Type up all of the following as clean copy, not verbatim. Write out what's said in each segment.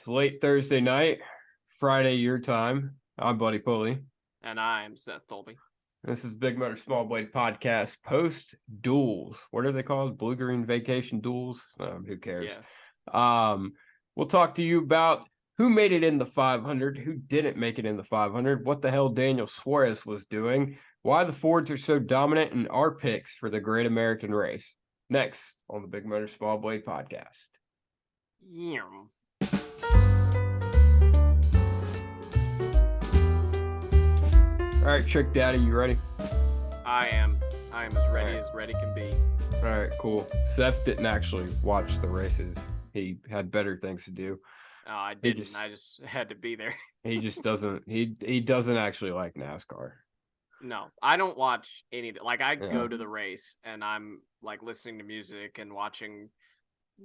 It's late Thursday night, Friday your time. I'm Buddy Pulley. And I'm Seth Dolby. This is Big Motor Small Blade Podcast post duels. What are they called? Blue Green Vacation Duels? Who cares? Yeah. We'll talk to you about who made it in the 500, who didn't make it in the 500, what the hell Daniel Suarez was doing, why the Fords are so dominant, and our picks for the Great American Race. Next on the Big Motor Small Blade Podcast. Yeah. All right, Trick Daddy, you ready? I am as ready as ready can be. All right, cool. Seth didn't actually watch the races. He had better things to do. I didn't. I just had to be there. He just doesn't. He doesn't actually like NASCAR. No, I don't watch any. Like I go to the race and I'm like listening to music and watching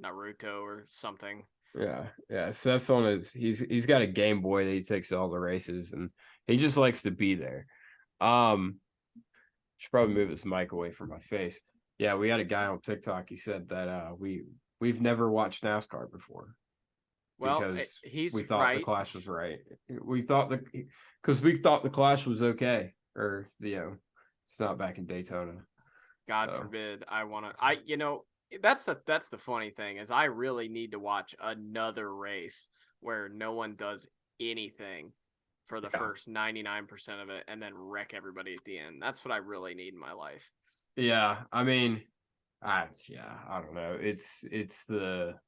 Naruto or something. Yeah. Seth's on his. He's got a Game Boy that he takes to all the races, and he just likes to be there. Should probably move his mic away from my face. Yeah, we had a guy on TikTok. He said that we've never watched NASCAR before. Well, because we thought the Clash was right. We thought the Clash was okay, or it's not back in Daytona. God forbid I want to. That's the funny thing is I really need to watch another race where no one does anything for the first 99% of it and then wreck everybody at the end. That's what I really need in my life. Yeah, I mean, I don't know. It's the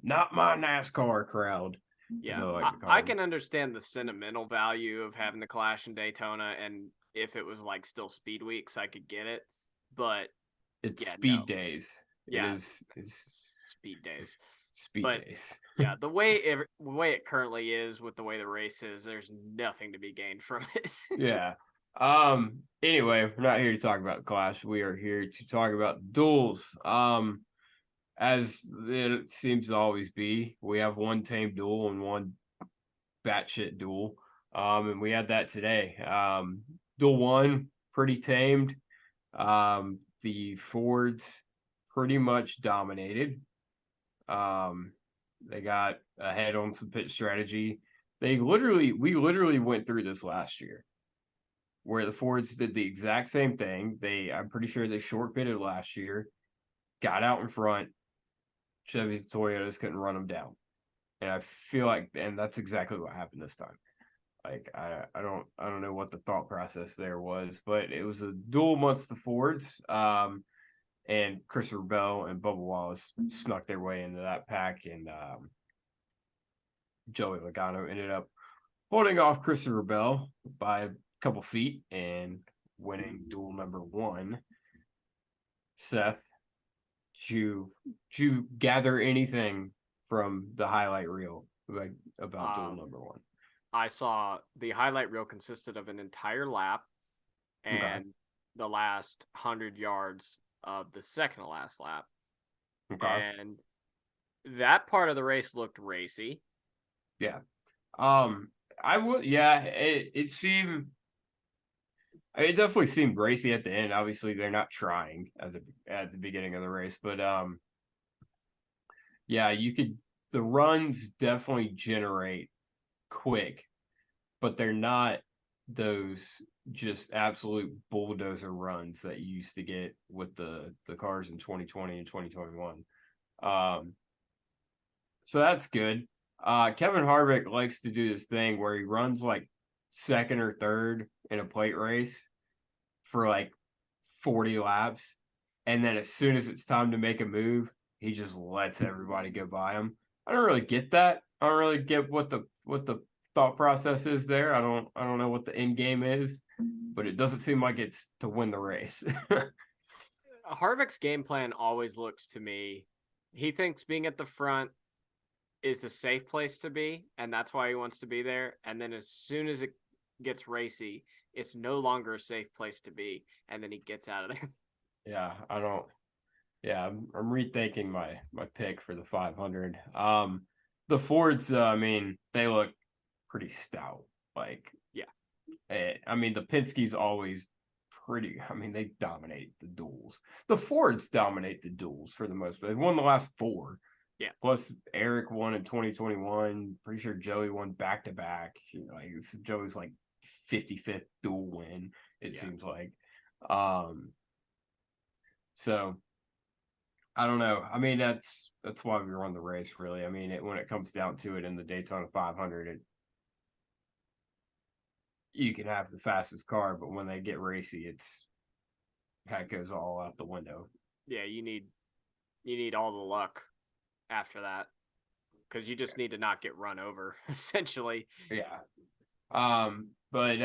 not my NASCAR crowd. Yeah, I can understand the sentimental value of having the Clash in Daytona, and if it was like still Speed Weeks, I could get it. But it's Speed Days. Yeah, it's Speed Days. Days. Yeah, the way it currently is with the way the race is, there's nothing to be gained from it. Yeah. Anyway, we're not here to talk about Clash. We are here to talk about duels. As it seems to always be, we have one tame duel and one batshit duel. And we had that today. Duel one, pretty tamed. The Fords pretty dominated. They got ahead on some pit strategy. We literally went through this last year, where the Fords did the exact same thing. I'm pretty sure they short pitted last year, got out in front. Chevy Toyotas couldn't run them down, and I feel like, and that's exactly what happened this time. Like I don't know what the thought process there was, but it was a duel amongst the Fords. And Christopher Bell and Bubba Wallace snuck their way into that pack, and Joey Logano ended up holding off Christopher Bell by a couple feet and winning duel number one. Seth, did you gather anything from the highlight reel about duel number one? I saw the highlight reel consisted of an entire lap and the last 100 yards of the second to last lap. Okay. And that part of the race looked racy. Yeah. It definitely seemed racy at the end. Obviously, they're not trying at the beginning of the race, but the runs definitely generate quick, but they're not those just absolute bulldozer runs that you used to get with the cars in 2020 and 2021. So that's good. Kevin Harvick likes to do this thing where he runs like second or third in a plate race for like 40 laps, and then as soon as it's time to make a move, he just lets everybody go by him. I don't really get that. I don't really get what the thought process is there. I don't know what the end game is, but it doesn't seem like it's to win the race. Harvick's game plan always looks to me, he thinks being at the front is a safe place to be, and that's why he wants to be there. And then as soon as it gets racy, it's no longer a safe place to be, and then he gets out of there. Yeah, I'm rethinking my pick for the 500. The Fords, they look pretty stout. Like, yeah, I mean, the Penske's always pretty. I mean, they dominate the duels. The Fords dominate the duels for the most part. They won the last four. Yeah. Plus, Eric won in 2021. Pretty sure Joey won back to back. Like Joey's like 55th dual win. It seems like. So I don't know. I mean, that's why we run the race, really. I mean, when it comes down to it in the Daytona 500, you can have the fastest car, but when they get racy, that goes all out the window. Yeah, you need all the luck after that because you just need to not get run over, essentially. Yeah. But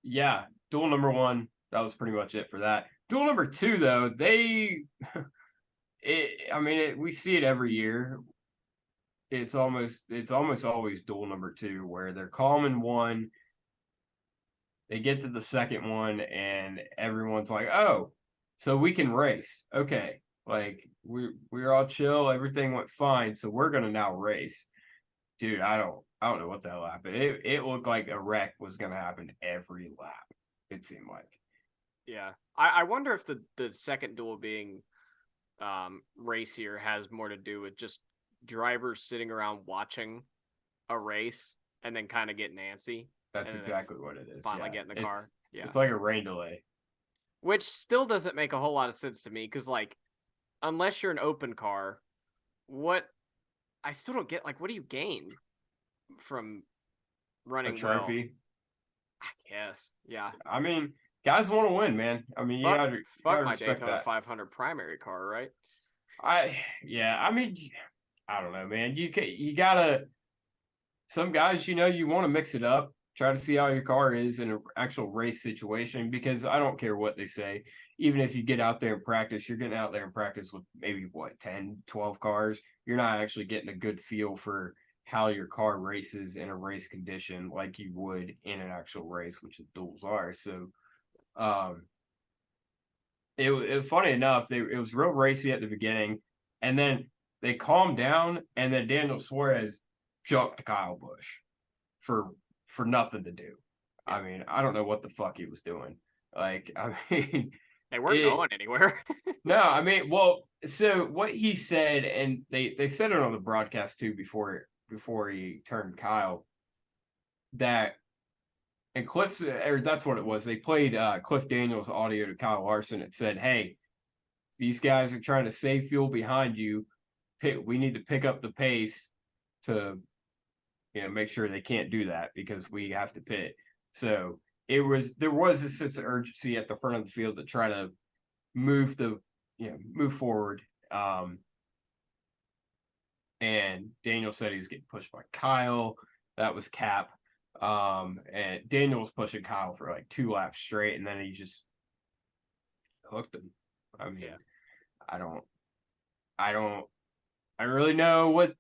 yeah, duel number 1, that was pretty much it for that. Duel number 2, though, we see it every year. It's almost always duel number 2 where they're calm in one. They get to the second one and everyone's like, "Oh, so we can race. Okay. Like we're all chill, everything went fine, so we're gonna now race." Dude, I don't know what the hell happened. It looked like a wreck was gonna happen every lap, it seemed like. Yeah. I wonder if the second duel being racier has more to do with just drivers sitting around watching a race and then kind of getting antsy. That's And then exactly what it is. finally Yeah. get in the car. Yeah. It's like a rain delay. Which still doesn't make a whole lot of sense to me because, like, unless you're an open car, what I still don't get, like, what do you gain from A running well? trophy. I guess. Yeah. I mean, guys want to win, man. I mean, you gotta Fuck my respect Daytona that. 500 primary car, right? I mean, I don't know, man. You gotta. Some guys, you want to mix it up, try to see how your car is in an actual race situation. Because I don't care what they say. Even if you get out there and practice, you're getting out there and practice with maybe 10, 12 cars. You're not actually getting a good feel for how your car races in a race condition like you would in an actual race, which the duels are. So, um, it funny enough, it was real racy at the beginning, and then they calmed down, and then Daniel Suarez jumped Kyle Busch for nothing to do. Yeah. I mean, I don't know what the fuck he was doing. Like, I mean, They weren't going anywhere. no, I mean, well, so what he said, and they said it on the broadcast too before he turned Kyle, that and Cliff's, or that's what it was. They played Cliff Daniels' audio to Kyle Larson. It said, "Hey, these guys are trying to save fuel behind you. We need to pick up the pace to, make sure they can't do that because we have to pit." So there was a sense of urgency at the front of the field to try to move forward. And Daniel said he was getting pushed by Kyle. That was Cap. And Daniel was pushing Kyle for like 2 laps straight, and then he just hooked him. I mean, yeah. I don't really know what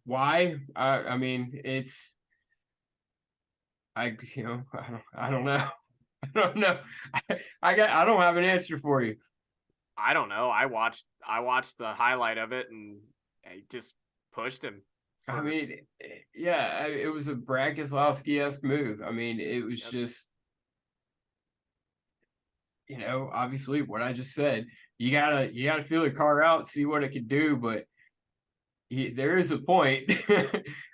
why. I mean, I don't know. I don't know. I don't have an answer for you. I don't know. I watched the highlight of it and I just pushed him. I mean, yeah, it was a Brad Keselowski-esque move. I mean, it was just, obviously what I just said. You gotta feel the car out, see what it can do, but there is a point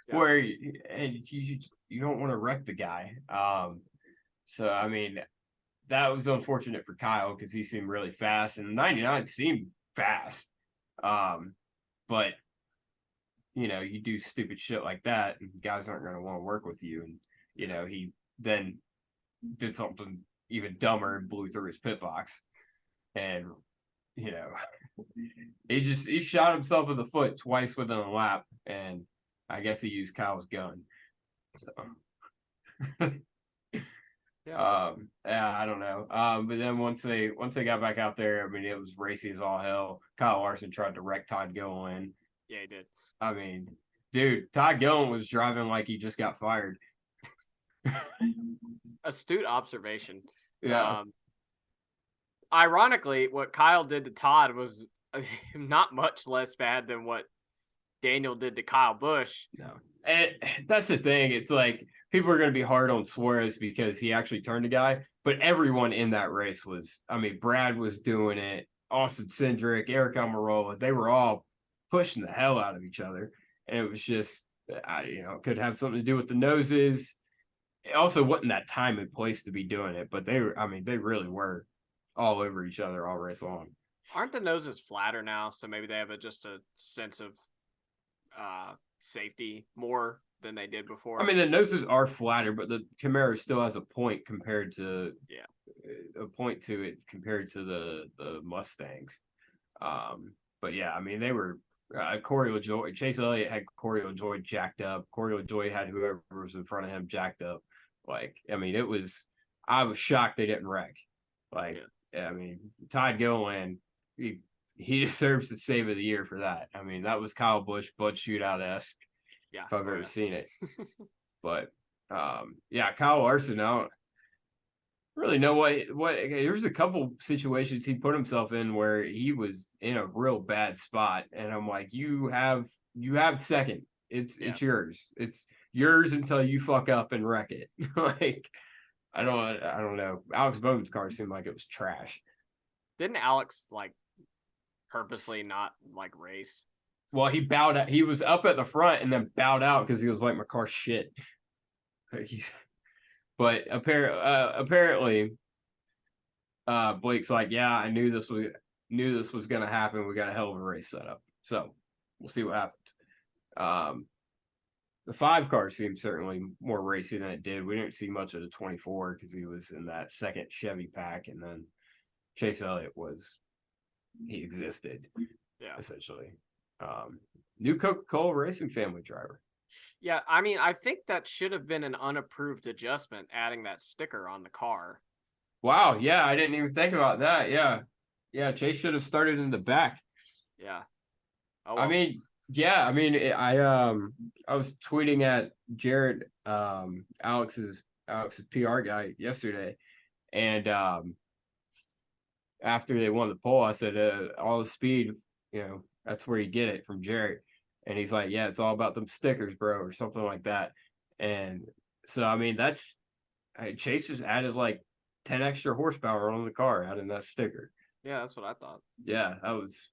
where you don't want to wreck the guy. So I mean, that was unfortunate for Kyle because he seemed really fast, and 99 seemed fast. But you do stupid shit like that, and guys aren't going to want to work with you. And he then did something even dumber and blew through his pit box, and he shot himself in the foot twice within a lap, and I guess he used Kyle's gun. So. Yeah, I don't know. But then once they got back out there, I mean, it was racy as all hell. Kyle Larson tried to wreck Todd Gilliland. Yeah, he did. I mean, dude, Todd Gilliland was driving like he just got fired. Astute observation. Yeah. Ironically, what Kyle did to Todd was not much less bad than what Daniel did to Kyle Busch. No. And that's the thing. It's like people are going to be hard on Suarez because he actually turned a guy, but everyone in that race was, I mean, Brad was doing it. Austin Cindric, Eric Almirola, they were all pushing the hell out of each other. And it was just, it could have something to do with the noses. It also wasn't that time and place to be doing it, but they really were all over each other all race long. Aren't the noses flatter now? So maybe they have just a sense of safety more than they did before. I mean, the noses are flatter, but the Camaro still has a point compared to the Mustangs. But yeah, I mean, they were Corey LaJoy, Chase Elliott had Corey LaJoy jacked up. Corey LaJoy had whoever was in front of him jacked up. Like, I mean, I was shocked they didn't wreck. Like, I mean, Todd Gilliland, he deserves the save of the year for that. I mean, that was Kyle Busch, Bud Shootout-esque, if I've ever seen it. But, Kyle Larson, I don't really know what there's a couple situations he put himself in where he was in a real bad spot. And I'm like, you have second. It's yours. It's yours until you fuck up and wreck it. Like, I don't know. Alex Bowman's car seemed like it was trash. Didn't Alex purposely not race? Well, he bowed out. He was up at the front and then bowed out because he was like, my car's shit. But apparently, Blake's like, yeah, I knew this was gonna happen. We got a hell of a race set up. So we'll see what happens. The 5 car seemed certainly more racy than it did. We didn't see much of the 24 because he was in that second Chevy pack, and then Chase Elliott he existed, essentially. New Coca-Cola Racing family driver. Yeah, I mean, I think that should have been an unapproved adjustment, adding that sticker on the car. Wow, yeah, I didn't even think about that. Yeah, Chase should have started in the back. Yeah. Oh, well. I was tweeting at Jared, Alex's PR guy yesterday, and after they won the poll, I said, all the speed, that's where you get it from Jared. And he's like, yeah, it's all about them stickers, bro, or something like that. And so, I mean, Chase just added 10 extra horsepower on the car, adding that sticker. Yeah, that's what I thought. Yeah, that was.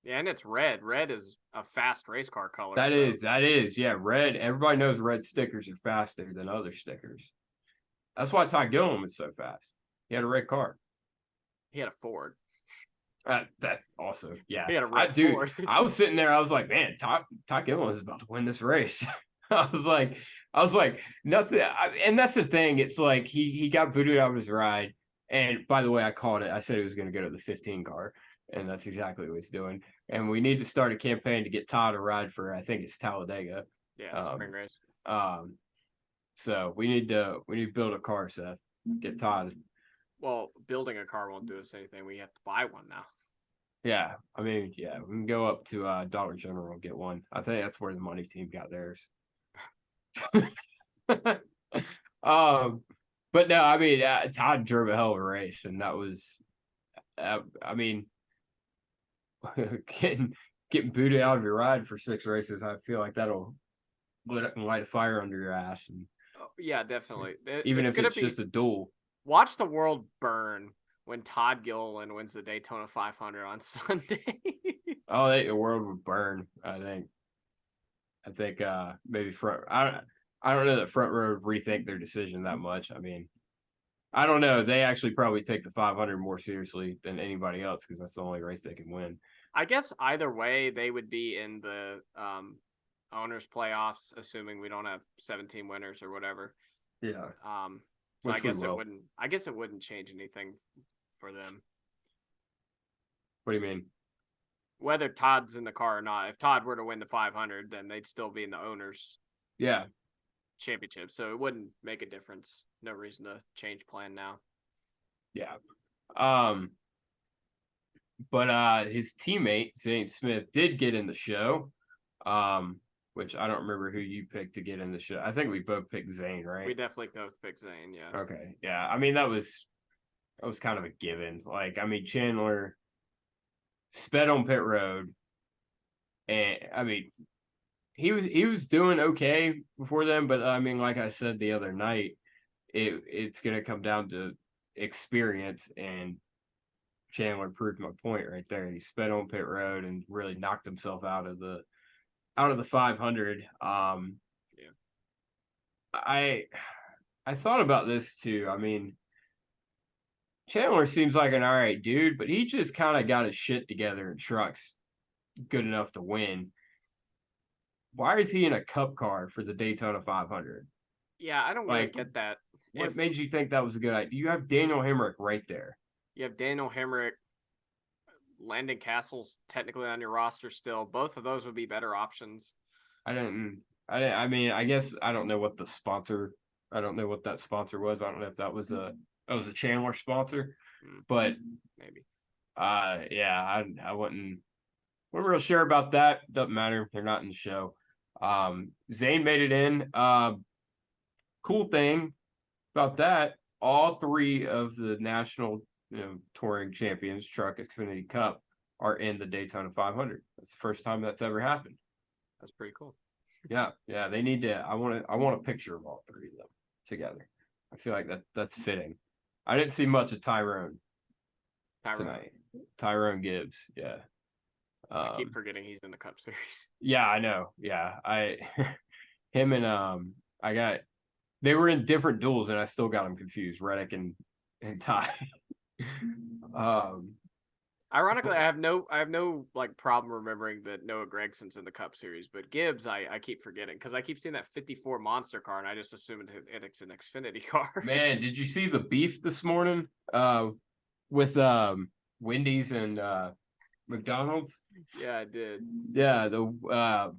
Yeah, and it's red. Red is a fast race car color. That is. Yeah, red. Everybody knows red stickers are faster than other stickers. That's why Todd Gilliland was so fast. He had a red car. He had a Ford. That's also, yeah. He had a red Ford. I was sitting there. I was like, man, Todd Gilliland is about to win this race. I was like, nothing. And that's the thing. It's like he got booted out of his ride. And by the way, I called it. I said he was going to go to the 15 car. And that's exactly what he's doing. And we need to start a campaign to get Todd a ride for, I think it's Talladega. Yeah, spring race. So we need to build a car, Seth. Get Todd. Well, building a car won't do us anything. We have to buy one now. Yeah, I mean, we can go up to Dollar General and get one. I think that's where the money team got theirs. But no, I mean, Todd drove a hell of a race, and that was, I mean, getting booted out of your ride for 6 races. I feel like that'll light a fire under your ass. And yeah, definitely. Even if it's just a duel. Watch the world burn when Todd Gilliland wins the Daytona 500 on Sunday. Oh, the world would burn. I think maybe front. I don't know that front row would rethink their decision that much. I mean, I don't know. They actually probably take the 500 more seriously than anybody else because that's the only race they can win. I guess either way, they would be in the owners playoffs, assuming we don't have 17 winners or whatever. Yeah. So I guess it wouldn't change anything for them. What do you mean? Whether Todd's in the car or not, if Todd were to win the 500, then they'd still be in the owners. Yeah. Championship, so it wouldn't make a difference. No reason to change plan now. Yeah. But his teammate Zane Smith did get in the show, which I don't remember who you picked to get in the show. I think we both picked Zane, right? We definitely both picked Zane. Yeah. Okay. Yeah. I mean, that was kind of a given. I mean, Chandler sped on pit road, and I mean, he was doing okay before then, but I mean, like I said the other night, it's going to come down to experience, and Chandler proved my point right there. He sped on pit road and really knocked himself out of the 500. Yeah. I thought about this too. I mean, Chandler seems like an all right dude, but he just kind of got his shit together in trucks good enough to win. Why is he in a cup car for the Daytona 500? Yeah, I don't really Like, get that. what If made you think that was a good idea? You have Daniel Hemrick right there. you have Daniel Hemrick, Landon Castle's technically on your roster still, both of those would be better options. I mean, I guess I don't know what the sponsor. I don't know what that sponsor was. I don't know if that was a Chandler sponsor, but Maybe. Yeah, I wasn't real sure about that. Doesn't matter. They're not in the show. Zane made it in. Cool thing about that, all three of the national touring champions truck Xfinity Cup are in the Daytona 500. That's the first time that's ever happened. That's pretty cool. Yeah, they need to. I want a picture of all three of them together. I feel like that's fitting. I didn't see much of Tyrone tonight. Tyrone Gibbs, yeah. I keep forgetting he's in the Cup Series. Yeah, I know. Yeah, him and they were in different duels, and I still got them confused. Reddick and Ty. Ironically, I have no like problem remembering that Noah Gregson's in the Cup Series, but Gibbs I keep forgetting because I keep seeing that 54 monster car and I just assume it's an Xfinity car. Man, did you see the beef this morning? With Wendy's and McDonald's? Yeah, I did. Yeah, the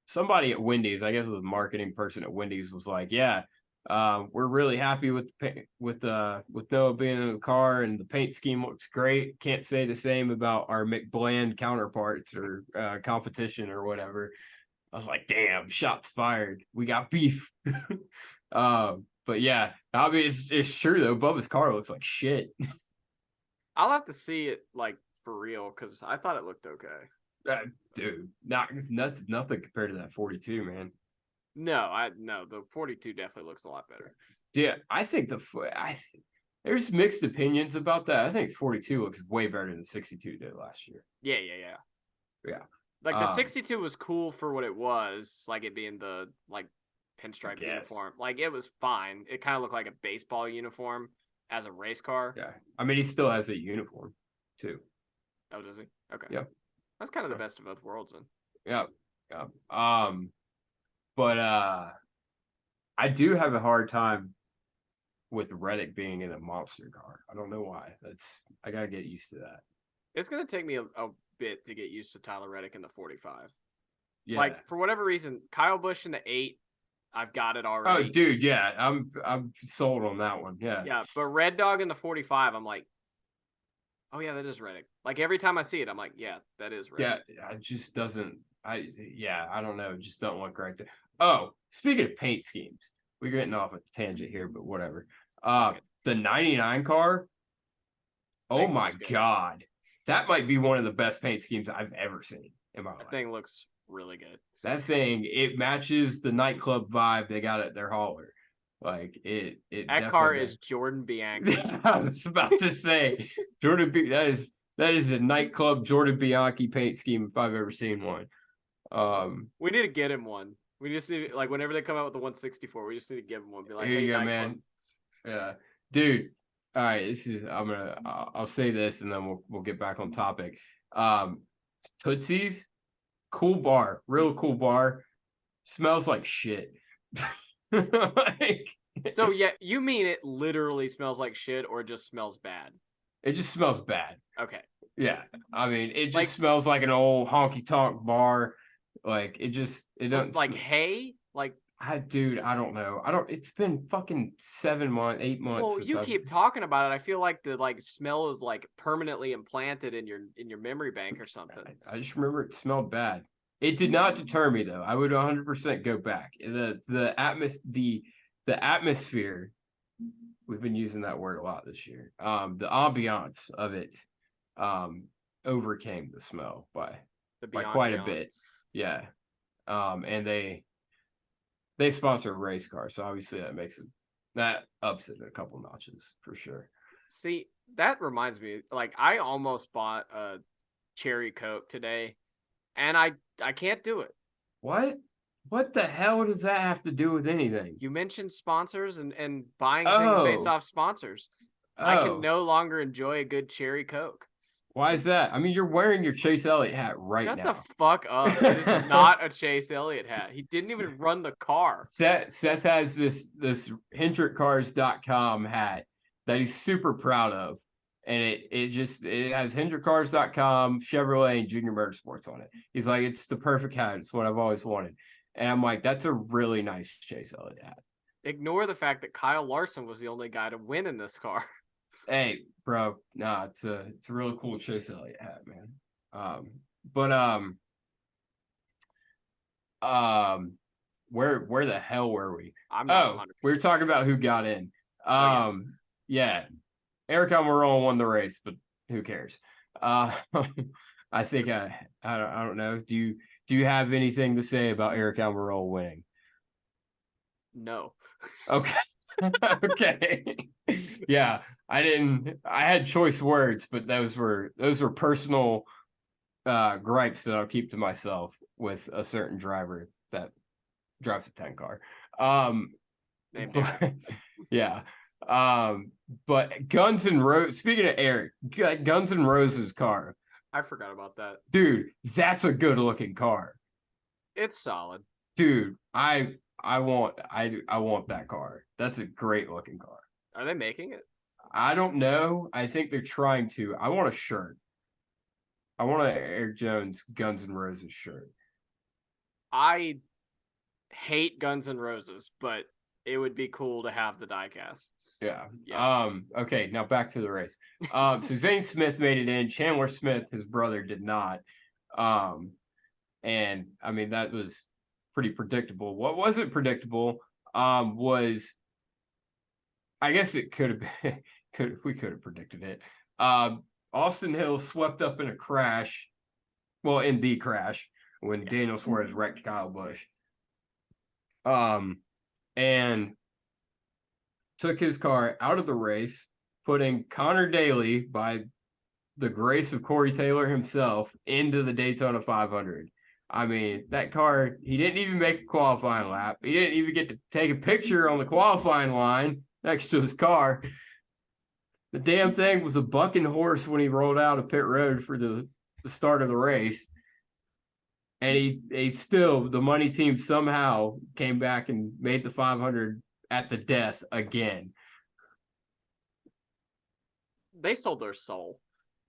somebody at Wendy's, I guess it was a marketing person at Wendy's, was like, "Yeah, we're really happy with with Noah being in the car, and the paint scheme looks great. Can't say the same about our McBland counterparts or competition or whatever." I was like, "Damn, shots fired. We got beef." But yeah, I mean, it's true though. Bubba's car looks like shit. I'll have to see it like for real because I thought it looked okay. Dude, nothing compared to that 42, man. No, the 42 definitely looks a lot better. Yeah, I think there's mixed opinions about that. I think 42 looks way better than 62 did last year. Yeah. Like the 62 was cool for what it was, like it being the like pinstripe uniform. Like it was fine. It kind of looked like a baseball uniform as a race car. Yeah, I mean he still has a uniform too. Oh, does he? Okay. Yep. That's kind of the best of both worlds then. Yep. But I do have a hard time with Reddick being in a monster car. I don't know why. I gotta get used to that. It's gonna take me a bit to get used to Tyler Reddick in the 45. Yeah. Like for whatever reason, Kyle Busch in the 8, I've got it already. Oh, dude, yeah, I'm sold on that one. Yeah. Yeah, but Red Dog in the 45, I'm like, oh yeah, that is Reddick. Like every time I see it, I'm like, yeah, that is Reddick. Yeah, it just doesn't. I don't know. It just don't look right there. Oh, speaking of paint schemes, we're getting off a tangent here, but whatever. The 99 car. Oh my God, that might be one of the best paint schemes I've ever seen in my life. That thing looks really good. That thing, it matches the nightclub vibe they got at their hauler. Like it. That car is Jordan Bianchi. I was about to say Jordan. That is a nightclub Jordan Bianchi paint scheme if I've ever seen one. We need to get him one. We just need like whenever they come out with the 164, we just need to give him one. Be like, here hey, you go, man. Yeah, dude. All right, I'll say this and then we'll get back on topic. Tootsie's, cool bar, real cool bar. Smells like shit. So yeah, you mean it literally smells like shit or it just smells bad? It just smells bad. Okay. Yeah, I mean, it just smells like an old honky tonk bar. Like it doesn't like hay. Like I don't know. It's been fucking 7 months, 8 months. Well, you keep talking about it. I feel like the smell is like permanently implanted in your memory bank or something. I just remember it smelled bad. It did not deter me though. I would 100% go back. The atmosphere. We've been using that word a lot this year. The ambiance of it overcame the smell by quite a bit. Yeah. And they sponsor a race car, so obviously that ups it a couple notches for sure. See, That reminds me, like I almost bought a cherry Coke today, and I can't do it. What? What the hell does that have to do with anything? You mentioned sponsors and buying things based Oh, off sponsors. I can oh. no longer enjoy a good cherry Coke. Why is that? I mean, you're wearing your Chase Elliott hat right Shut the now. fuck up. That is not a Chase Elliott hat. He didn't even run the car. Seth has this HendrickCars.com hat that he's super proud of. And it has HendrickCars.com, Chevrolet, and Junior Motorsports on it. He's like, it's the perfect hat. It's what I've always wanted. And I'm like, that's a really nice Chase Elliott hat. Ignore the fact that Kyle Larson was the only guy to win in this car. Hey, bro, nah, it's a really cool Chase Elliott hat, man. But where the hell were we? I'm not 100%. We were talking about who got in. Yes. Yeah, Eric Almirola won the race, but who cares? I think I don't know. Do you have anything to say about Eric Almirola winning? No. Okay. Okay. Yeah, I didn't. I had choice words, but those were personal gripes that I'll keep to myself with a certain driver that drives a 10 car. But, yeah. But Guns N' Roses. Speaking of Eric, Guns N' Roses car. I forgot about that. Dude, that's a good looking car. It's solid. Dude, I want that car. That's a great looking car. Are they making it? I don't know. I think they're trying to. I want a shirt. I want an Eric Jones Guns N' Roses shirt. I hate Guns N' Roses, but it would be cool to have the diecast. Yeah. Yes. Okay, now back to the race. So Zane Smith made it in. Chandler Smith, his brother, did not. And I mean that was pretty predictable. What wasn't predictable was, I guess it could have been we could have predicted it. Austin Hill swept up in a crash. Well, in the crash when Daniel Suarez wrecked Kyle Busch. And took his car out of the race, putting Connor Daly, by the grace of Corey Taylor himself, into the Daytona 500. I mean, that car, he didn't even make a qualifying lap. He didn't even get to take a picture on the qualifying line next to his car. The damn thing was a bucking horse when he rolled out of pit road for the start of the race. And he still, the money team somehow came back and made the 500 at the death again. They sold their soul.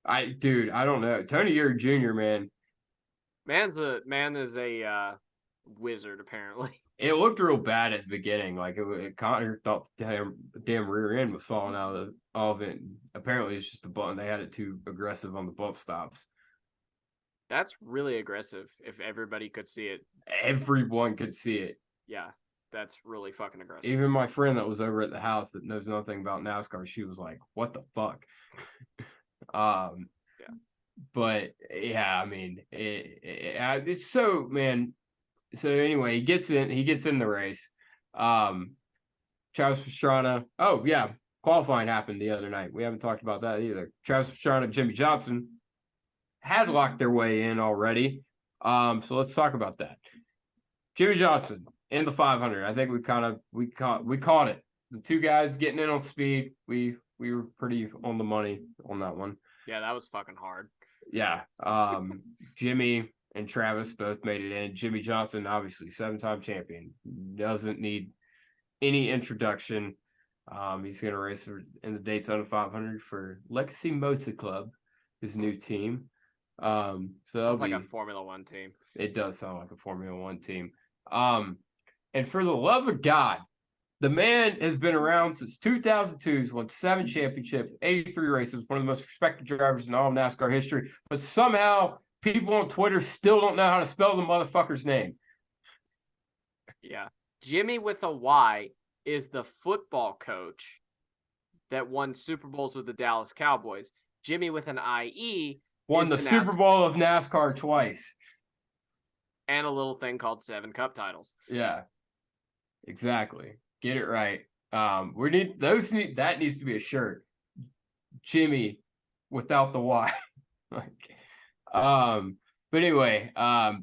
I don't know. Tony Urick Jr., man. Man is a wizard, apparently. It looked real bad at the beginning. Like Connor thought the damn rear end was falling out of all of it. Apparently, it's just the button. They had it too aggressive on the bump stops. That's really aggressive. If everybody could see it, everyone could see it. Yeah, that's really fucking aggressive. Even my friend that was over at the house that knows nothing about NASCAR, she was like, "What the fuck?" Yeah. But yeah, I mean, it's so, man. So anyway, he gets in the race. Travis Pastrana. Oh yeah, qualifying happened the other night. We haven't talked about that either. Travis Pastrana, Jimmy Johnson had locked their way in already. So let's talk about that. Jimmy Johnson in the 500. I think we caught it. The two guys getting in on speed. We were pretty on the money on that one. Yeah, that was fucking hard. Yeah. Jimmy and Travis both made it in. Jimmy Johnson, obviously 7-time champion, doesn't need any introduction. He's going to race in the Daytona 500 for Legacy Motor Club, his new team. So it's like a Formula One team. It does sound like a Formula One team. And for the love of God, the man has been around since 2002. He's won 7 championships, 83 races, one of the most respected drivers in all of NASCAR history. But somehow people on Twitter still don't know how to spell the motherfucker's name. Yeah. Jimmy with a Y is the football coach that won Super Bowls with the Dallas Cowboys. Jimmy with an IE won the Super Bowl of NASCAR twice. And a little thing called 7 Cup titles. Yeah. Exactly. Get it right. That needs to be a shirt. Jimmy without the Y. Like, but anyway,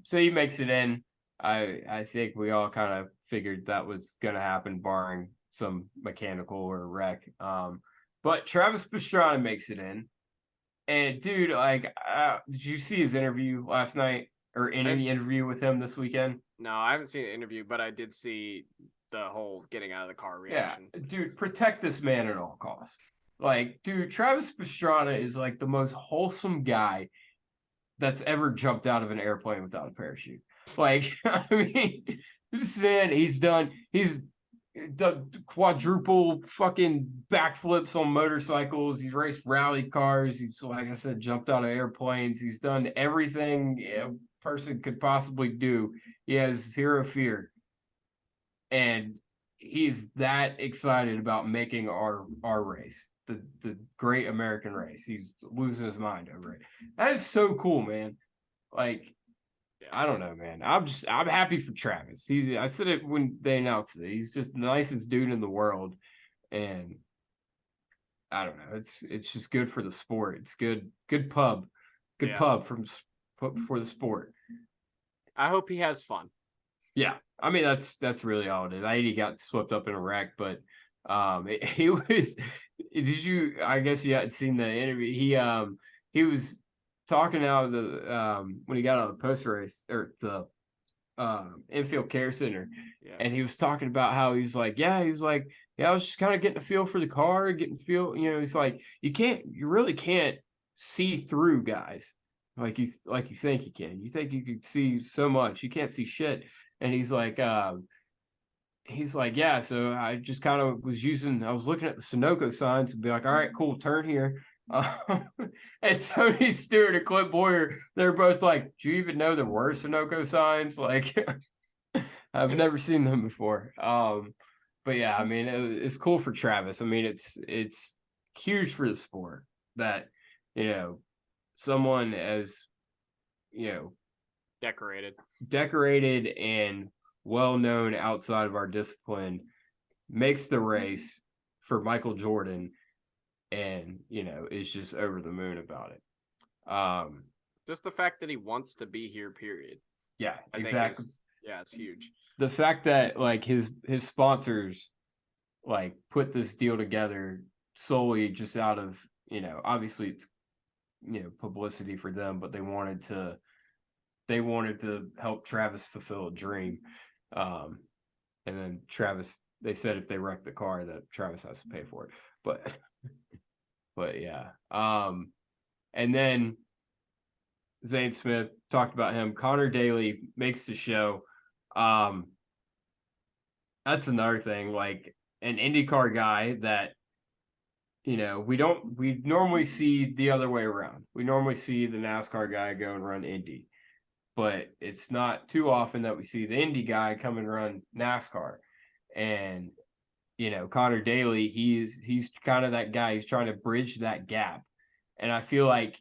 so he makes it in. I think we all kind of figured that was gonna happen, barring some mechanical or wreck. But Travis Pastrana makes it in. And dude, like, did you see his interview last night or any It's interview with him this weekend? no, I haven't seen the interview, but I did see the whole getting out of the car Yeah, reaction. dude, protect this man at all costs. Like, dude, Travis Pastrana is like the most wholesome guy that's ever jumped out of an airplane without a parachute. Like, I mean, this man, he's done quadruple fucking backflips on motorcycles. He's raced rally cars. He's, like I said, jumped out of airplanes. He's done everything a person could possibly do. He has zero fear. And he's that excited about making our race, the great American race. He's losing his mind over it. That is so cool, man. Like, Yeah. I don't know, man. I'm happy for Travis. I said it when they announced it. He's just the nicest dude in the world, and I don't know. It's just good for the sport. It's good pub, good Yeah. pub for the sport. I hope he has fun. Yeah, I mean that's really all it is. He got swept up in a wreck, but he was. Did you? I guess you hadn't seen the interview. He was talking out of the when he got out of the post race or the infield care center, Yeah. and he was talking about how he's like, yeah, he was like, yeah, I was just kind of getting a feel for the car, getting feel, he's like, you really can't see through guys like you think you can. You think you could see so much, you can't see shit. And he's like, yeah, so I just kind of I was looking at the Sunoco signs and be like, all right, cool, turn here. And Tony Stewart and Clint Boyer, they're both like, do you even know there were Sunoco signs? Like, I've never seen them before. But yeah, I mean, it's cool for Travis. I mean, it's huge for the sport that, you know, someone as, Decorated. decorated and well known outside of our discipline makes the race for Michael Jordan and, is just over the moon about it. Just the fact that he wants to be here, period. Yeah, I exactly. think it's huge. The fact that like his sponsors like put this deal together solely just out of, obviously it's, publicity for them, but they wanted to help Travis fulfill a dream. And then Travis, they said if they wreck the car that Travis has to pay for it. But yeah. And then Zane Smith talked about him. Connor Daly makes the show. That's another thing. Like an IndyCar guy that we normally see the other way around. We normally see the NASCAR guy go and run Indy, but it's not too often that we see the Indy guy come and run NASCAR. And Connor Daly, he's kind of that guy. He's trying to bridge that gap, and I feel like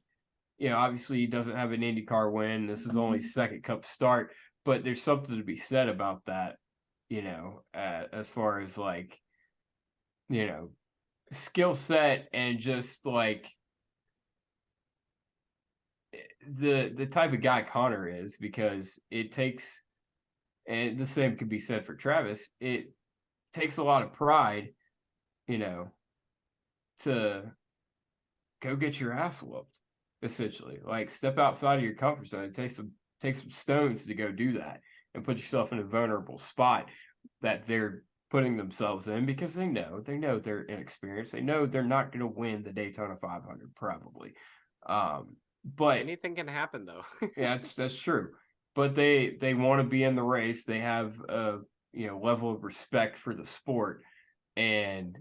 obviously he doesn't have an IndyCar win. This is only second Cup start, but there's something to be said about that. As far as like skill set and just like the type of guy Connor is, because it takes, and the same could be said for Travis, it takes a lot of pride, to go get your ass whooped, essentially. Like step outside of your comfort zone. It takes some stones to go do that and put yourself in a vulnerable spot that they're putting themselves in, because they know they're inexperienced. They know they're not going to win the Daytona 500 probably. But anything can happen though. yeah, that's true. But they want to be in the race. They have a level of respect for the sport, and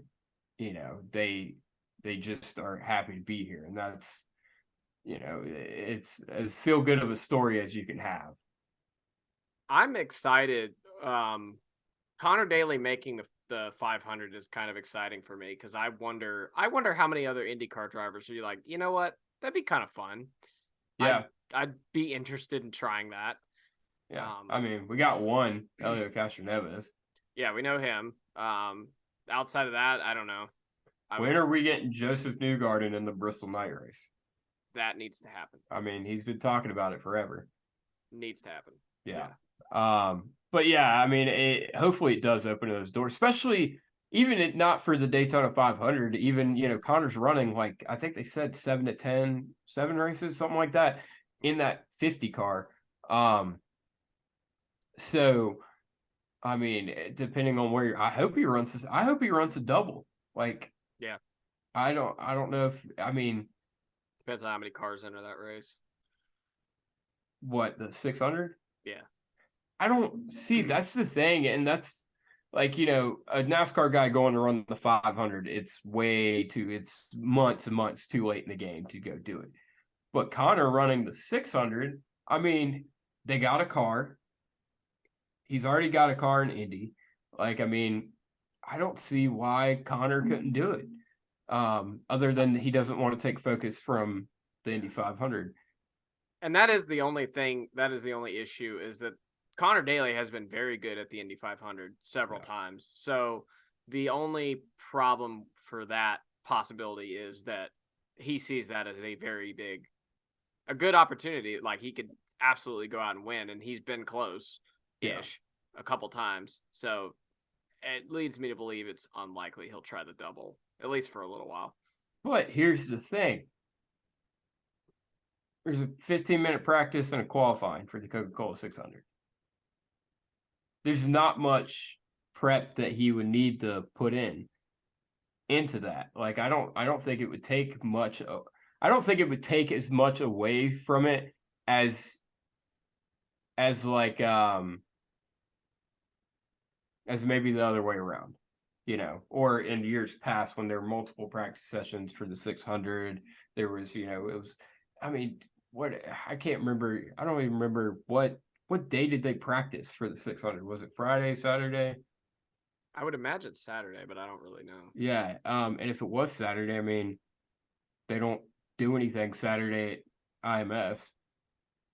they just are happy to be here, and that's it's as feel good of a story as you can have. I'm excited. Connor Daly making the 500 is kind of exciting for me because I wonder how many other IndyCar drivers are you like, you know what, that'd be kind of fun. Yeah, I'd be interested in trying that. yeah. I mean, we got one, Elio Castroneves. Yeah, we know him. Outside of that, I don't know. When are we getting Joseph Newgarden in the Bristol night race? That needs to happen. I mean, he's been talking about it forever. Needs to happen. Yeah. But yeah, I mean, hopefully it does open those doors, especially even not for the Daytona 500. Even, Connor's running like, I think they said 7 to 10, 7 races, something like that in that 50 car. So, I mean, depending on where I hope he runs this. I hope he runs a double. Like, yeah, I don't know if, I mean, depends on how many cars enter that race. What, the 600? Yeah. I don't see, that's the thing. And that's like, a NASCAR guy going to run the 500. It's months and months too late in the game to go do it. But Connor running the 600, I mean, they got a car. He's already got a car in Indy. Like, I mean, I don't see why Connor couldn't do it. Other than he doesn't want to take focus from the Indy 500. And that is the only thing, that is the only issue, is that Connor Daly has been very good at the Indy 500 several times. So the only problem for that possibility is that he sees that as a good opportunity. Like, he could absolutely go out and win, and he's been close-ish a couple times. So it leads me to believe it's unlikely he'll try the double, at least for a little while. But here's the thing. There's a 15-minute practice and a qualifying for the Coca-Cola 600. There's not much prep that he would need to put into that. Like, I don't think it would take much. I don't think it would take as much away from it as like as maybe the other way around, or in years past when there were multiple practice sessions for the 600. There was, it was, I mean, I can't remember. I don't even remember what day did they practice for the 600? Was it Friday, Saturday? I would imagine Saturday, but I don't really know. Yeah. And if it was Saturday, I mean, they don't do anything Saturday at IMS.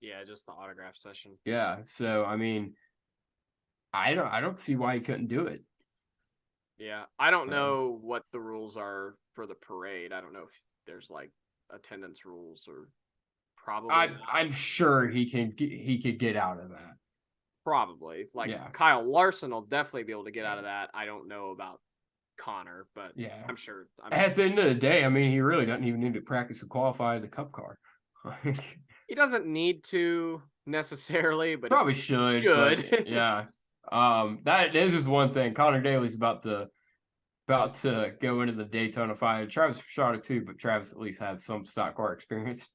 Yeah, just the autograph session. Yeah. So, I mean, I don't see why he couldn't do it. Yeah. I don't know what the rules are for the parade. I don't know if there's like attendance rules or probably. I'm sure he could get out of that. Probably. Like, Kyle Larson will definitely be able to get out of that. I don't know about Connor, but yeah, I'm sure. At the end of the day, I mean, he really doesn't even need to practice to qualify the Cup car. He doesn't need to necessarily, but probably should. But yeah. That is just one thing. Connor Daly's about to go into the Daytona 5. Travis Pastrana too, but Travis at least had some stock car experience.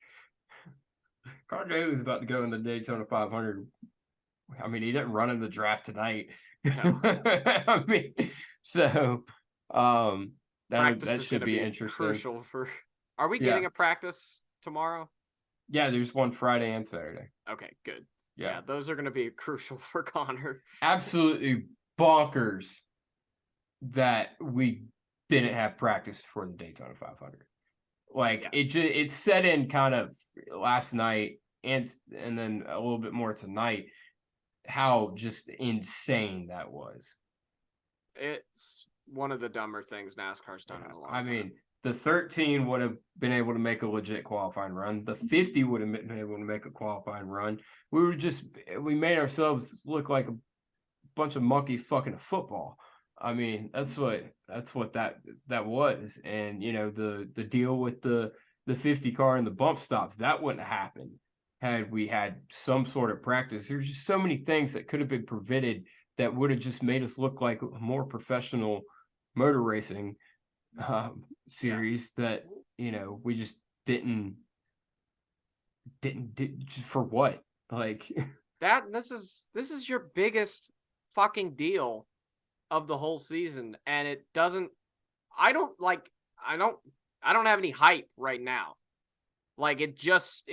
Connor Daly's about to go in the Daytona 500. I mean, he didn't run in the draft tonight. No. I mean, so that should be interesting. Crucial for. Are we getting a practice tomorrow? Yeah, there's one Friday and Saturday. Okay, good. Yeah, those are going to be crucial for Connor. Absolutely bonkers that we didn't have practice for the Daytona 500. Like, it set in kind of last night and then a little bit more tonight. How just insane that was. It's one of the dumber things NASCAR's done in a long time. I mean, the 13 would have been able to make a legit qualifying run. The 50 would have been able to make a qualifying run. We made ourselves look like a bunch of monkeys fucking a football. I mean, that's what that was. And, the deal with the 50 car and the bump stops, that wouldn't have happened had we had some sort of practice. There's just so many things that could have been prevented that would have just made us look like a more professional motor racing series that, we just didn't just for what? Like this is your biggest fucking deal of the whole season, and it doesn't. I don't have any hype right now. Like, it just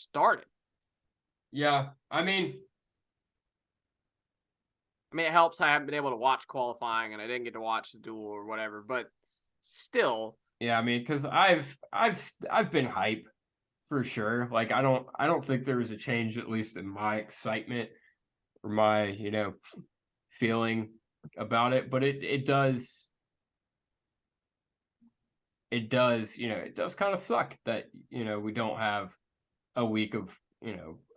started. Yeah, I mean, it helps I haven't been able to watch qualifying and I didn't get to watch the duel or whatever, but still. Yeah, I mean, because I've been hype for sure. Like, I don't think there was a change, at least in my excitement or my feeling about it, but it does. it does, it does kind of suck that, we don't have a week of,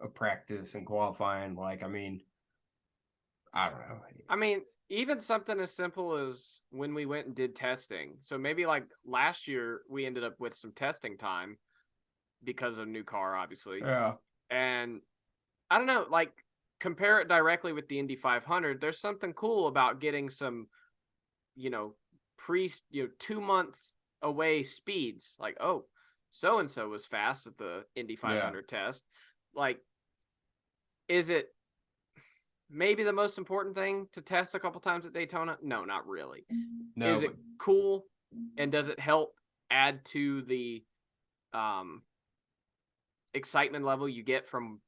a practice and qualifying. Like, I mean, I don't know. I mean, even something as simple as when we went and did testing. So maybe like last year we ended up with some testing time because of new car, obviously. Yeah. And I don't know, like compare it directly with the Indy 500. There's something cool about getting some, you know, 2 months away speeds. Like, oh, so and so was fast at the Indy Yeah. 500 test. Like, is it maybe the most important thing to test a couple times at Daytona? No, not really. No, Is but it cool, and does it help add to the um excitement level you get from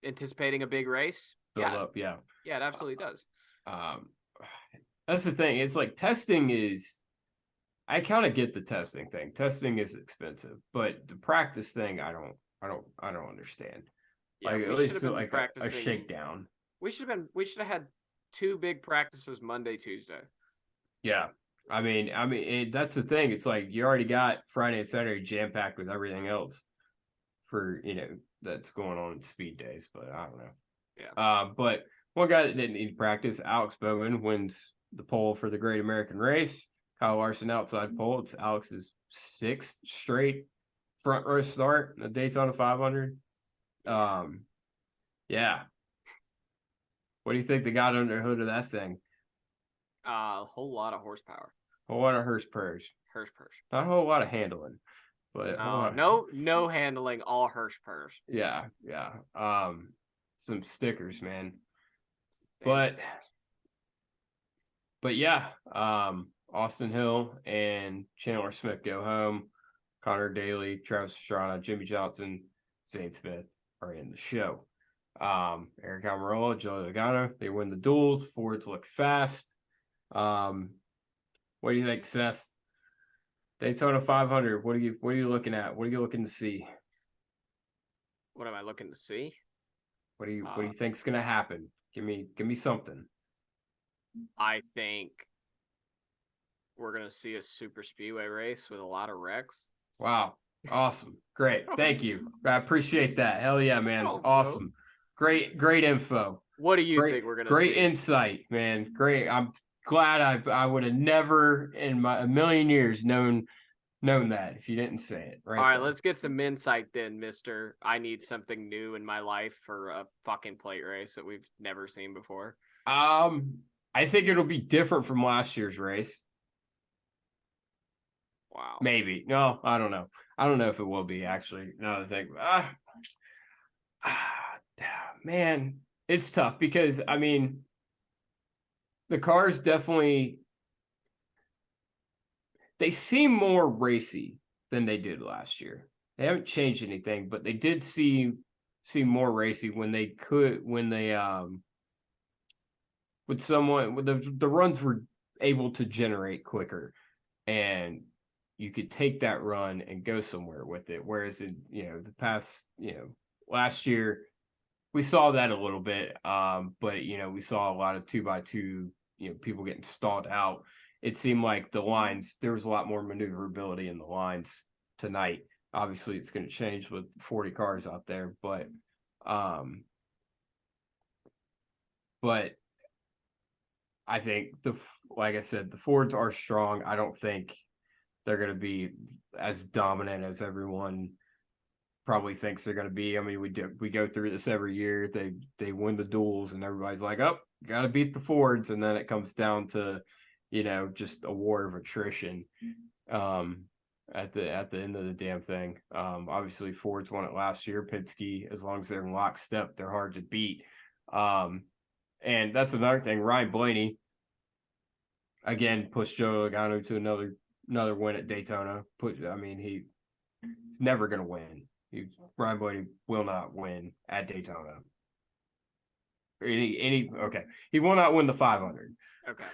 anticipating a big race? build Yeah, up. Yeah. yeah, it absolutely does. Um, that's the thing. It's like testing is, I kind of get the testing thing. Testing is expensive, but the practice thing, I don't understand. Yeah, Like, we at should least have feel been like a practicing. shakedown. We should have had two big practices Monday, Tuesday. Yeah. That's the thing. It's like you already got Friday and Saturday jam packed with everything else for, that's going on in speed days, but I don't know. Yeah. But one guy that didn't need practice, Alex Bowman, wins the pole for the Great American Race. Kyle Larson outside pole. It's Alex's sixth straight front row start in the Daytona 500. Yeah. Yeah. What do you think they got under the hood of that thing? A whole lot of horsepower. A whole lot of hearse purrs. Hirsch purse. Not a whole lot of handling, but a whole No, lot of, no handling, all Hirsch purse. yeah, yeah. Some stickers, man. Damn But stickers. yeah, Austin Hill and Chandler Smith go home. Connor Daly, Travis Pastrana, Jimmy Johnson, Zane Smith are in the show. Eric Almirola, Joey Logano, they win the duels. Fords look fast. What do you think, Seth? Daytona 500. What are you looking at? What are you looking to see? What am I looking to see? What do you think's gonna happen? Give me something. I think we're gonna see a super speedway race with a lot of wrecks. Wow. Awesome. Great. Thank you. I appreciate that. Hell yeah, man. Oh, bro. Awesome. Great info. What do you think we're gonna Great see? insight, man. Great. I'm glad I would have never in a million years known that if you didn't say it All right right, there. let's get some insight then, Mister. I need something new in my life for a fucking plate race that we've never seen before. I think it'll be different from last year's race. Wow. Maybe. No, I don't know. I don't know if it will be actually. Now that I think, man, it's tough because I mean, the cars definitely they seem more racy than they did last year. They haven't changed anything, but they did seem more racy when they could when they with someone with the runs were able to generate quicker and you could take that run and go somewhere with it. Whereas in the past, last year we saw that a little bit, but we saw a lot of 2x2, people getting stalled out. It seemed like the lines there was a lot more maneuverability in the lines tonight. Obviously, it's going to change with 40 cars out there, um, but I think like I said, the Fords are strong. I don't think they're going to be as dominant as everyone probably thinks they're going to be. I mean, we go through this every year. They win the duels, and everybody's like, "Oh, got to beat the Fords," and then it comes down to, just a war of attrition. At the end of the damn thing. Obviously Fords won it last year. Penske, as long as they're in lockstep, they're hard to beat. And that's another thing. Ryan Blaney again pushed Joe Logano to another win at Daytona. He's never gonna win. Ryan Blaney will not win at Daytona. Okay. He will not win the 500. Okay.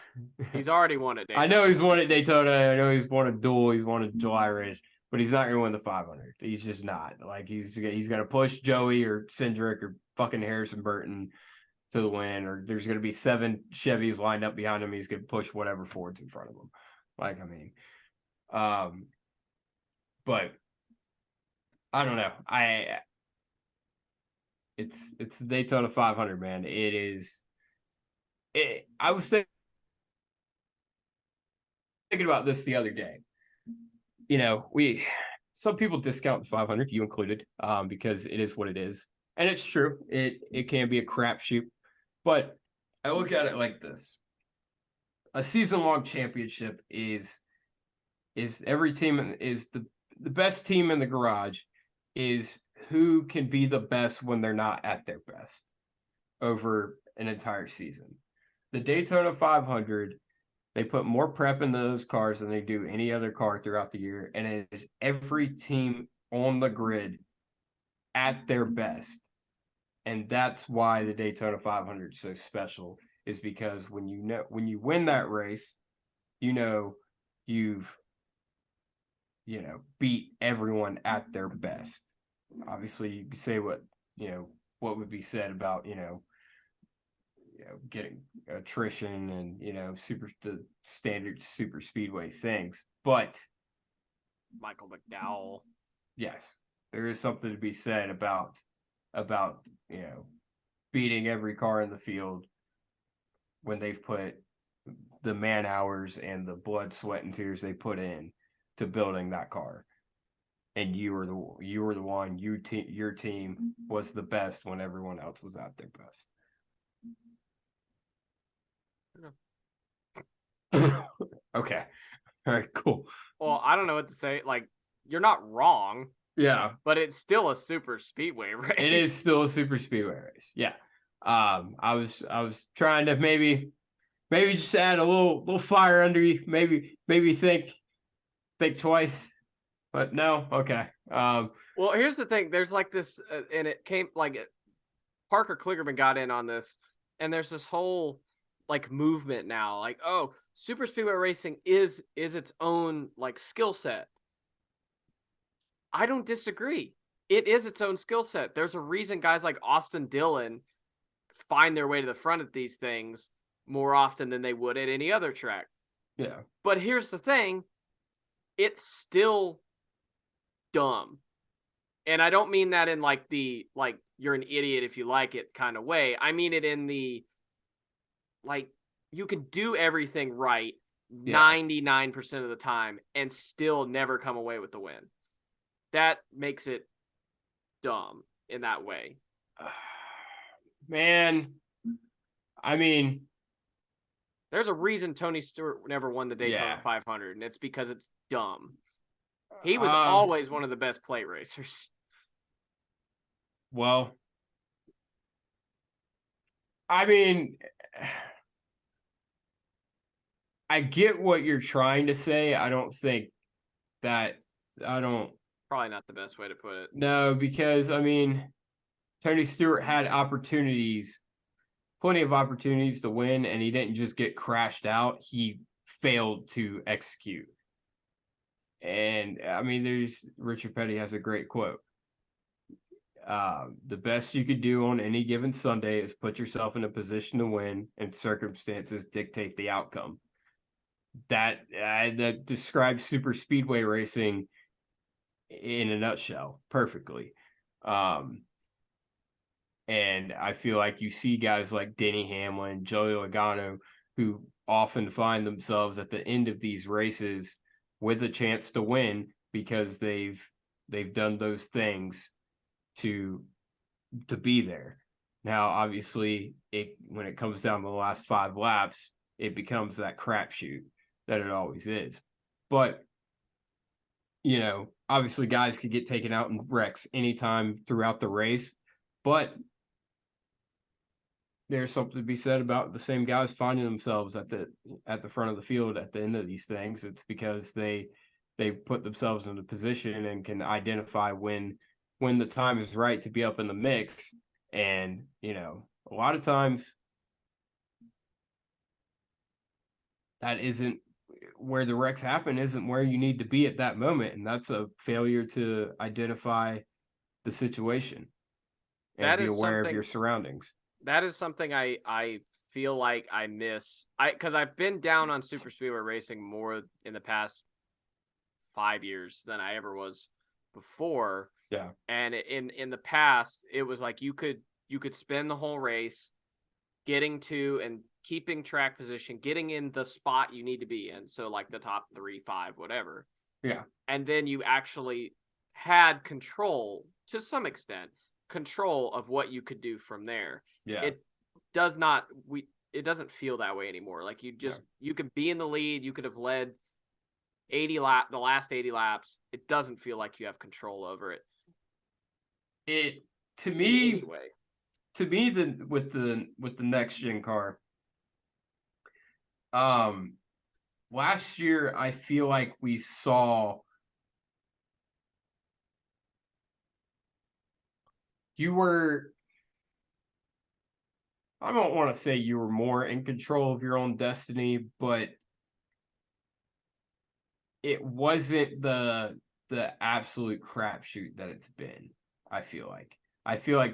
He's already won at Daytona. I know he's won at Daytona. I know he's won a duel. He's won a July race, but he's not going to win the 500. He's just not. Like he's going to push Joey or Cindric or fucking Harrison Burton to the win, or there's going to be 7 Chevys lined up behind him. He's going to push whatever Ford's in front of him. Like, I mean, But I don't know. It's the Daytona 500, man. It is. I was thinking about this the other day. We some people discount the 500, you included, because it is what it is, and it's true. It can be a crapshoot, but I look at it like this: a season long championship is every team is the best team in the garage is who can be the best when they're not at their best over an entire season. The Daytona 500, they put more prep into those cars than they do any other car throughout the year, and it is every team on the grid at their best. And that's why the Daytona 500 is so special, is because when you win that race, you know you've beat everyone at their best. Obviously, you could say what would be said about getting attrition and the standard super speedway things, but Michael McDowell. yes, there is something to be said about beating every car in the field when they've put the man hours and the blood, sweat, and tears they put in to building that car. And you were the one, your team was the best when everyone else was at their best. Okay. All right, cool. Well, I don't know what to say. Like, you're not wrong. Yeah. But it's still a super speedway race. It is still a super speedway race. Yeah. I was trying to maybe just add a little fire under you. Maybe think twice. But no, okay. Well, here's the thing. There's like this, and it came like Parker Kligerman got in on this, and there's this whole like movement now, like, oh, super speedway racing is its own like skill set. I don't disagree. It is its own skill set. There's a reason guys like Austin Dillon find their way to the front at these things more often than they would at any other track. Yeah. But here's the thing. It's still dumb. And I don't mean that in like the like you're an idiot if you like it kind of way. I mean it in the like you can do everything right 99% of the time and still never come away with the win. That makes it dumb in that way. Man, I mean, there's a reason Tony Stewart never won the Daytona 500, and it's because it's dumb. He was always one of the best plate racers. Well, I mean, I get what you're trying to say. I don't. Probably not the best way to put it. No, because I mean, Tony Stewart had plenty of opportunities to win, and he didn't just get crashed out. He failed to execute. And I mean, Richard Petty has a great quote. The best you could do on any given Sunday is put yourself in a position to win, and circumstances dictate the outcome. That describes super speedway racing in a nutshell perfectly. And I feel like you see guys like Denny Hamlin, Joey Logano, who often find themselves at the end of these races with a chance to win because they've done those things to be there. Now, obviously, when it comes down to the last 5 laps, it becomes that crapshoot that it always is. But obviously, guys could get taken out in wrecks anytime throughout the race, but there's something to be said about the same guys finding themselves at the front of the field at the end of these things. It's because they put themselves in a position and can identify when the time is right to be up in the mix. And a lot of times that isn't where the wrecks happen, isn't where you need to be at that moment, and that's a failure to identify the situation and be aware of your surroundings. That is something I feel like I miss. Because I've been down on super speedway racing more in the past 5 years than I ever was before. Yeah. And in the past, it was like you could spend the whole race getting to and keeping track position, getting in the spot you need to be in. So like the top 3, 5, whatever. Yeah. And then you actually had control to some extent, control of what you could do from there. Yeah. It doesn't feel that way anymore. Like you could be in the lead, you could have led the last 80 laps. It doesn't feel like you have control over it. It to me Anyway. To me, with the next gen car, last year I feel like we saw you were. I don't want to say you were more in control of your own destiny, but it wasn't the absolute crapshoot that it's been. I feel like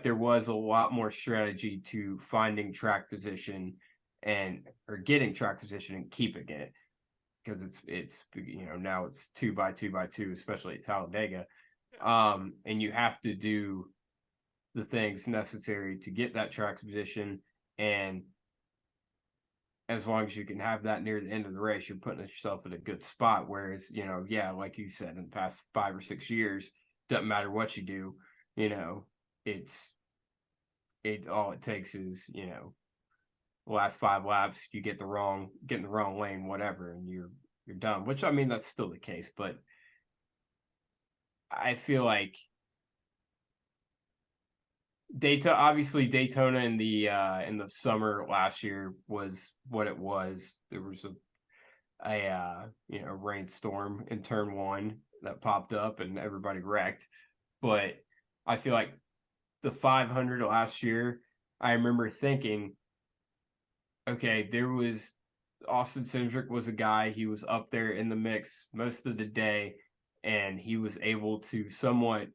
there was a lot more strategy to finding track position or getting track position and keeping it, because it's now it's 2x2x2, especially at Talladega, and you have to do the things necessary to get that track position, and as long as you can have that near the end of the race, you're putting yourself in a good spot. Whereas, like you said, in the past 5 or 6 years, doesn't matter what you do, all it takes is, the last 5 laps, you get in the wrong lane, whatever, and you're done. Which, I mean, that's still the case, but I feel like Daytona in the summer last year was what it was. There was a rainstorm in turn 1 that popped up and everybody wrecked. But I feel like the 500 last year, I remember thinking, okay, there was Austin Cindric was a guy, he was up there in the mix most of the day, and he was able to somewhat,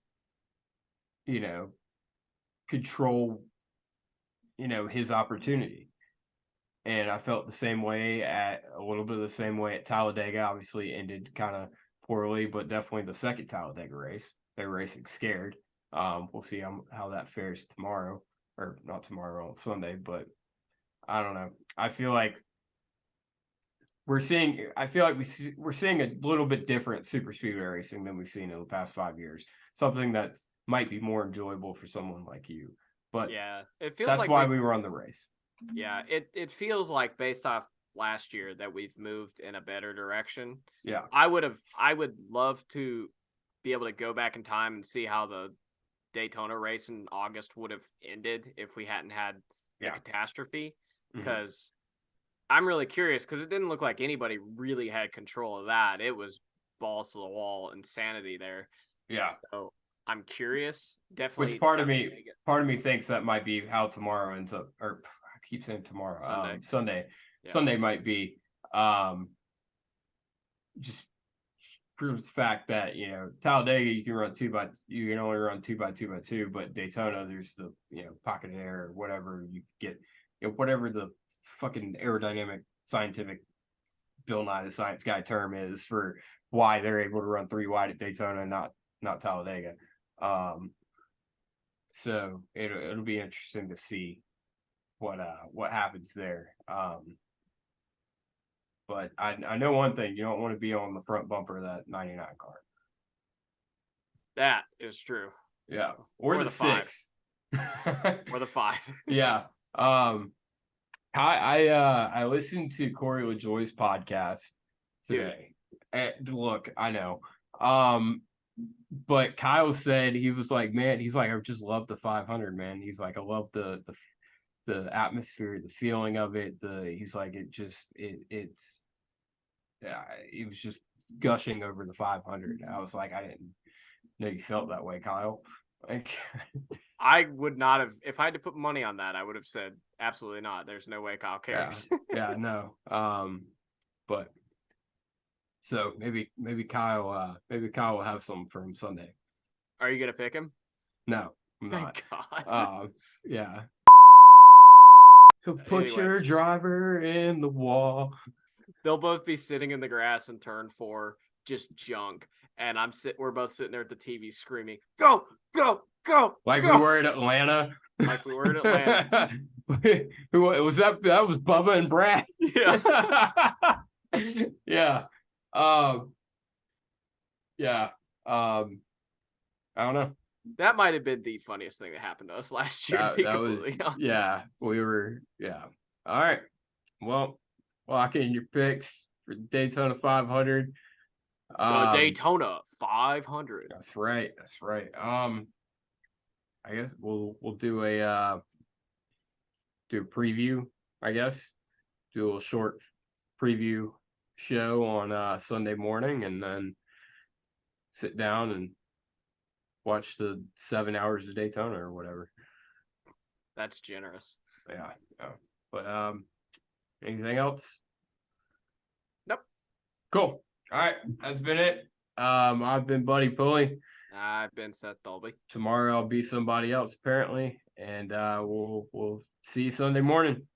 control, his opportunity. And I felt a little bit of the same way at Talladega. Obviously ended kind of poorly, but definitely the second Talladega race, they were racing scared. We'll see how that fares tomorrow, or not tomorrow, on Sunday, but I don't know. I feel like we're seeing a little bit different super speedway racing than we've seen in the past 5 years. Something that might be more enjoyable for someone like you. But yeah, it feels that's like why we run the race. Yeah, it feels like based off last year that we've moved in a better direction. Yeah. I would love to be able to go back in time and see how the Daytona race in August would have ended if we hadn't had the catastrophe, because I'm really curious, because it didn't look like anybody really had control of that. It was balls to the wall insanity there. Yeah. So I'm curious. Definitely. Which part of me thinks that might be how tomorrow ends up, or I keep saying tomorrow. Sunday. Yeah. Sunday might be just for the fact that Talladega you can only run 2x2x2, but Daytona there's the pocket air or whatever you get, whatever the fucking aerodynamic scientific Bill Nye the Science Guy term is for why they're able to run 3 wide at Daytona and not Talladega. So it'll be interesting to see what happens there. But I know one thing: you don't want to be on the front bumper of that 99 car. That is true. Yeah, or the 6, or the 5. Yeah. I listened to Corey LaJoy's podcast today. Look, I know. But Kyle said, he was like, man, he's like, I just love the 500, man. He's like, I love the atmosphere, the feeling of it. He's like, he was just gushing over the 500. I was like, I didn't know you felt that way, Kyle. Like, I would not have, if I had to put money on that, I would have said absolutely not. There's no way Kyle cares. Yeah, no. But so maybe Kyle will have some for him Sunday. Are you gonna pick him? No, I'm not. Thank God. Yeah. He'll put your driver in the wall. They'll both be sitting in the grass in turn 4, just junk. And we're both sitting there at the TV screaming, "Go, go, go!" Like go! we were in Atlanta. Like we were in Atlanta. Who was that? That was Bubba and Brad. Yeah. Yeah. Yeah. I don't know. That might have been the funniest thing that happened to us last year, to be completely honest. Yeah. We were, yeah. All right. Well, lock in your picks for Daytona 500. Daytona 500. That's right. That's right. I guess we'll do a preview, I guess. Do a little short preview show on Sunday morning, and then sit down and watch the 7 hours of Daytona or whatever. That's generous. Yeah. But anything else? Nope. Cool. All right, that's been it. I've been Buddy Pulley. I've been Seth Dolby. Tomorrow I'll be somebody else apparently, and we'll see you Sunday morning.